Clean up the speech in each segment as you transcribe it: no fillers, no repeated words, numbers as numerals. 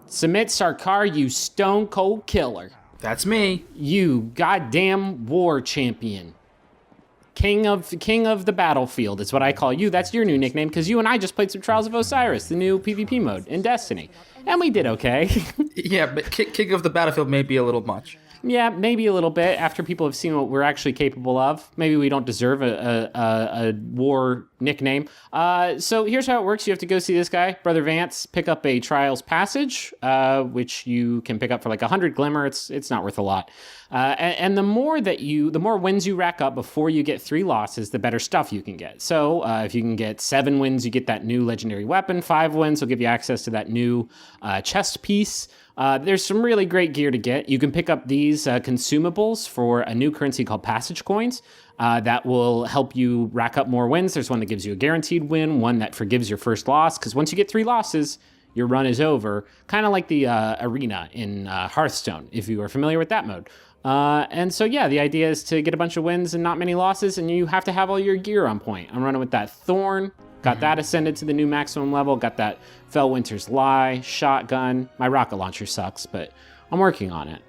Samit Sarkar, you stone cold killer. That's me. You goddamn war champion. King of the battlefield is what I call you. That's your new nickname because you and I just played some Trials of Osiris, the new PvP mode in Destiny. And we did okay. Yeah, but King of the Battlefield may be a little much. Yeah, maybe a little bit after people have seen what we're actually capable of. Maybe we don't deserve a war nickname. So here's how it works. You have to go see this guy, Brother Vance, pick up a Trials Passage, which you can pick up for like 100 Glimmer. It's not worth a lot. And the more wins you rack up before you get 3 losses, the better stuff you can get. So if you can get 7 wins, you get that new legendary weapon. 5 wins will give you access to that new chest piece. There's some really great gear to get. You can pick up these consumables for a new currency called Passage Coins that will help you rack up more wins. There's one that gives you a guaranteed win, one that forgives your first loss, because once you get 3 losses, your run is over. Kind of like the arena in Hearthstone, if you are familiar with that mode. And so, yeah, the idea is to get a bunch of wins and not many losses, and you have to have all your gear on point. I'm running with that Thorn. Got that ascended to the new maximum level. Got that Fellwinter's Lie, shotgun. My rocket launcher sucks, but I'm working on it.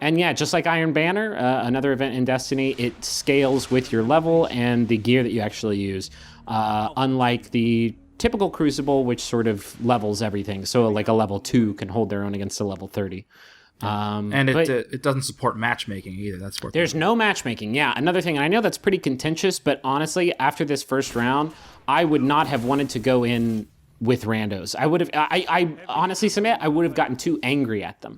And yeah, just like Iron Banner, another event in Destiny, it scales with your level and the gear that you actually use. Unlike the typical Crucible, which sort of levels everything. So like a level 2 can hold their own against a level 30. And it doesn't support matchmaking either. That's what there's no matchmaking. Yeah, another thing, and I know that's pretty contentious, but honestly, after this first round, I would not have wanted to go in with randos. I would have. I honestly, Samit, I would have gotten too angry at them.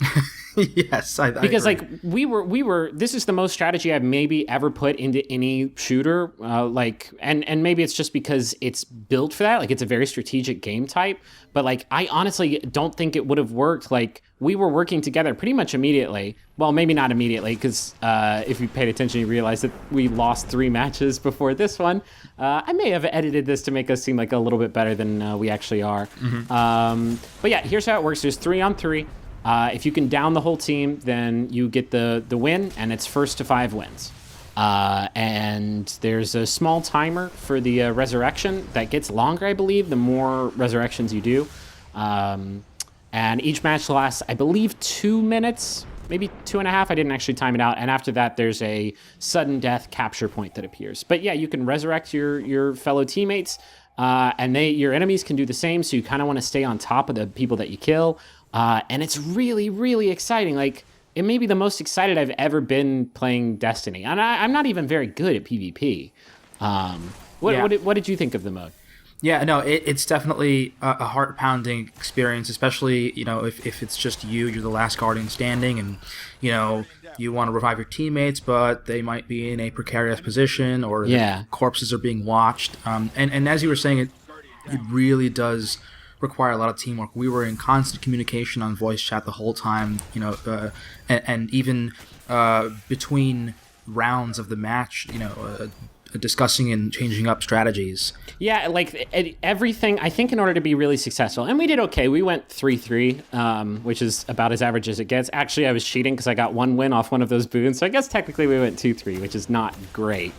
Yes, I because agree. like we were. This is the most strategy I've maybe ever put into any shooter. And maybe it's just because it's built for that. Like it's a very strategic game type. But like I honestly don't think it would have worked. Like we were working together pretty much immediately. Well, maybe not immediately because if you paid attention, you realized that we lost 3 matches before this one. I may have edited this to make us seem like a little bit better than we actually are. Mm-hmm. But yeah, here's how it works. There's 3 on 3. If you can down the whole team, then you get the win, and it's first to 5 wins. And there's a small timer for the resurrection that gets longer, I believe, the more resurrections you do. And each match lasts, I believe, 2 minutes, maybe 2.5. I didn't actually time it out. And after that, there's a sudden death capture point that appears. But yeah, you can resurrect your fellow teammates, and your enemies can do the same. So you kind of want to stay on top of the people that you kill. And it's really, really exciting. Like, it may be the most excited I've ever been playing Destiny. And I'm not even very good at PvP. What did you think of the mode? Yeah, no, it's definitely a heart-pounding experience, especially, if it's just you're the last guardian standing, and, you want to revive your teammates, but they might be in a precarious position, or their corpses are being watched. And as you were saying, it really does require a lot of teamwork. We were in constant communication on voice chat the whole time, and even between rounds of the match, discussing and changing up strategies. Yeah, like everything, I think in order to be really successful, and we did okay. We went 3-3, which is about as average as it gets. Actually, I was cheating because I got 1 win off one of those boons, so I guess technically we went 2-3, which is not great.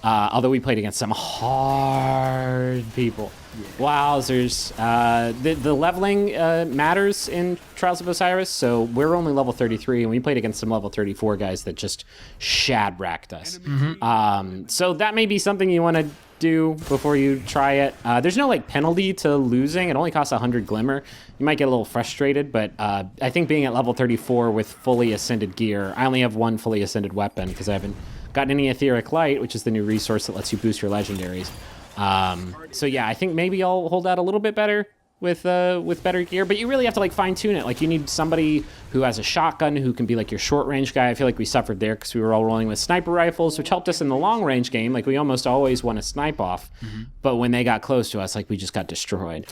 Although we played against some hard people. Yeah. Wowzers. The leveling matters in Trials of Osiris, so we're only level 33, and we played against some level 34 guys that just shad-racked us. Mm-hmm. So that may be something you want to do before you try it. There's no penalty to losing. It only costs 100 Glimmer. You might get a little frustrated, but I think being at level 34 with fully ascended gear, I only have 1 fully ascended weapon because I haven't gotten any Etheric Light, which is the new resource that lets you boost your legendaries. So yeah, I think maybe I'll hold out a little bit better with better gear, but you really have to fine tune it. Like you need somebody who has a shotgun who can be your short range guy. I feel like we suffered there because we were all rolling with sniper rifles, which helped us in the long range game. Like we almost always want to snipe off, but when they got close to us, we just got destroyed.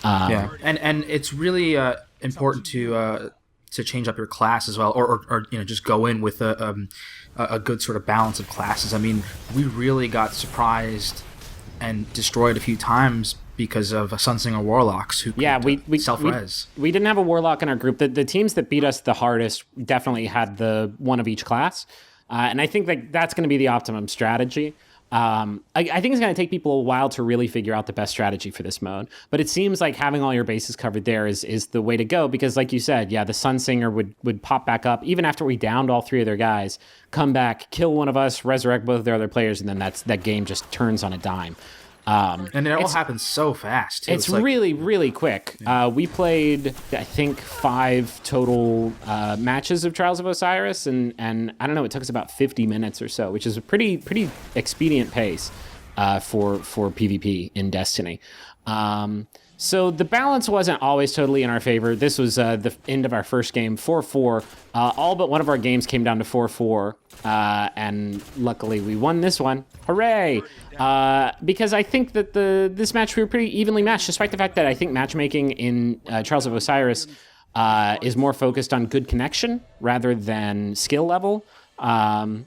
Yeah, and it's really important to change up your class as well, or just go in with a good sort of balance of classes. I mean, we really got surprised and destroyed a few times because of Sunsinger Warlocks who we self-res. We didn't have a Warlock in our group. The teams that beat us the hardest definitely had the one of each class. And I think that's going to be the optimum strategy. I think it's going to take people a while to really figure out the best strategy for this mode. But it seems like having all your bases covered there is the way to go, because like you said, yeah, the Sunsinger would pop back up even after we downed all 3 of their guys, come back, kill one of us, resurrect both of their other players, and then that game just turns on a dime. And it all happens so fast, too. It's like, really, really quick. Yeah. We played, I think, 5 total matches of Trials of Osiris, and I don't know, it took us about 50 minutes or so, which is a pretty expedient pace for PvP in Destiny. So the balance wasn't always totally in our favor. This was the end of our first game, 4-4. All but one of our games came down to 4-4, and luckily we won this one. Hooray! Because I think that this match we were pretty evenly matched, despite the fact that I think matchmaking in Trials of Osiris is more focused on good connection rather than skill level.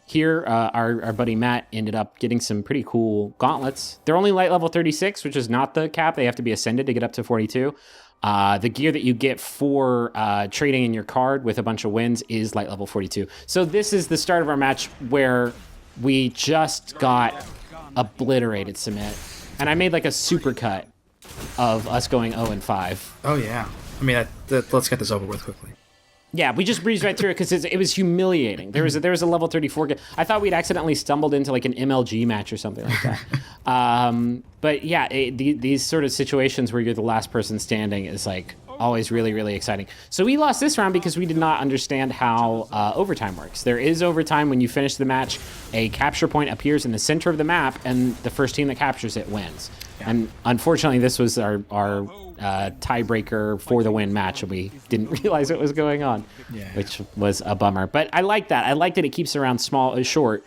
Here, our buddy Matt ended up getting some pretty cool gauntlets. They're only light level 36, which is not the cap. They have to be ascended to get up to 42. The gear that you get for trading in your card with a bunch of wins is light level 42. So this is the start of our match where we just got obliterated, Samit. And I made like a super cut of us going 0-5. Oh, yeah. I mean, let's get this over with quickly. Yeah, we just breezed right through it because it was humiliating. There was a level 34. I thought we'd accidentally stumbled into like an MLG match or something like that. But yeah, these sort of situations where you're the last person standing is like always really, really exciting. So we lost this round because we did not understand how overtime works. There is overtime when you finish the match. A capture point appears in the center of the map, and the first team that captures it wins. Yeah. And unfortunately, this was our tiebreaker for the win match, and we didn't realize what was going on, which was a bummer. But I like that. I like that it keeps the round short,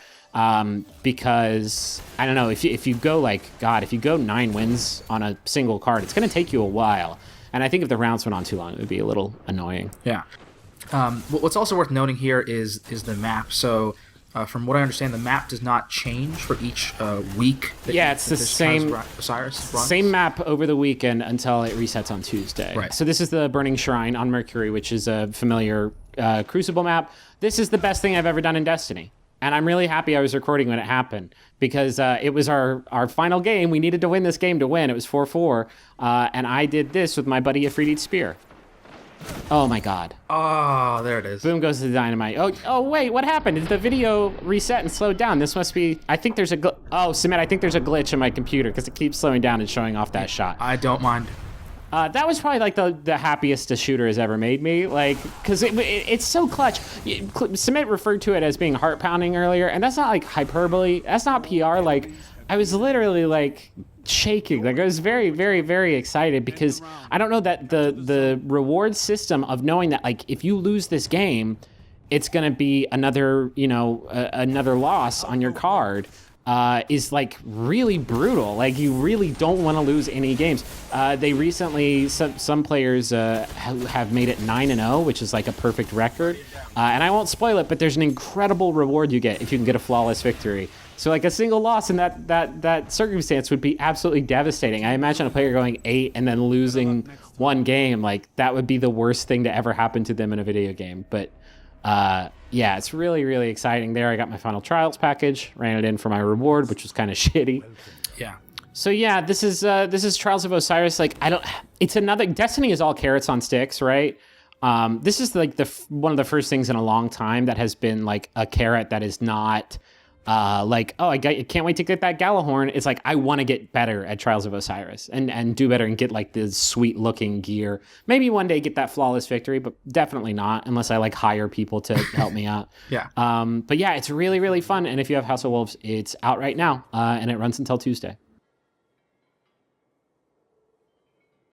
because I don't know, if you go if you go 9 wins on a single card, it's going to take you a while. And I think if the rounds went on too long, it would be a little annoying. Yeah. What's also worth noting here is the map. So from what I understand, the map does not change for each week. It's the same Osiris runs. Same map over the weekend until it resets on Tuesday. Right. So this is the Burning Shrine on Mercury, which is a familiar Crucible map. This is the best thing I've ever done in Destiny. And I'm really happy I was recording when it happened, because it was our final game. We needed to win this game to win. It was 4-4. And I did this with my buddy Afridi's Spear. Oh my god. Oh, there it is. Boom goes the dynamite. Oh wait, what happened? Did the video reset and slow down? This must be, I think there's a Samit, I think there's a glitch in my computer because it keeps slowing down and showing off that shot. I don't mind. That was probably like the happiest a shooter has ever made me, like, because it's so clutch. Samit referred to it as being heart pounding earlier, and that's not like hyperbole. That's not PR. Like, I was literally like shaking. Like, I was very, very, very excited, because I don't know that the reward system of knowing that, like, if you lose this game, it's gonna be another another loss on your card. Is like really brutal. Like, you really don't want to lose any games. They recently, some players have made it 9-0, which is like a perfect record. And I won't spoil it, but there's an incredible reward you get if you can get a flawless victory. So like a single loss in that circumstance would be absolutely devastating. I imagine a player going 8 and then losing one game, like that would be the worst thing to ever happen to them in a video game. But yeah, it's really, really exciting there. I got my final trials package, ran it in for my reward, which was kind of shitty. Yeah. So yeah, this is Trials of Osiris. Like, it's another, Destiny is all carrots on sticks, right? This is like one of the first things in a long time that has been like a carrot that is not like, oh, I can't wait to get that Galahorn. It's like, I want to get better at Trials of Osiris and do better and get like this sweet looking gear. Maybe one day get that flawless victory, but definitely not unless I like hire people to help me out. Yeah. But yeah, it's really, really fun. And if you have House of Wolves, it's out right now, and it runs until Tuesday.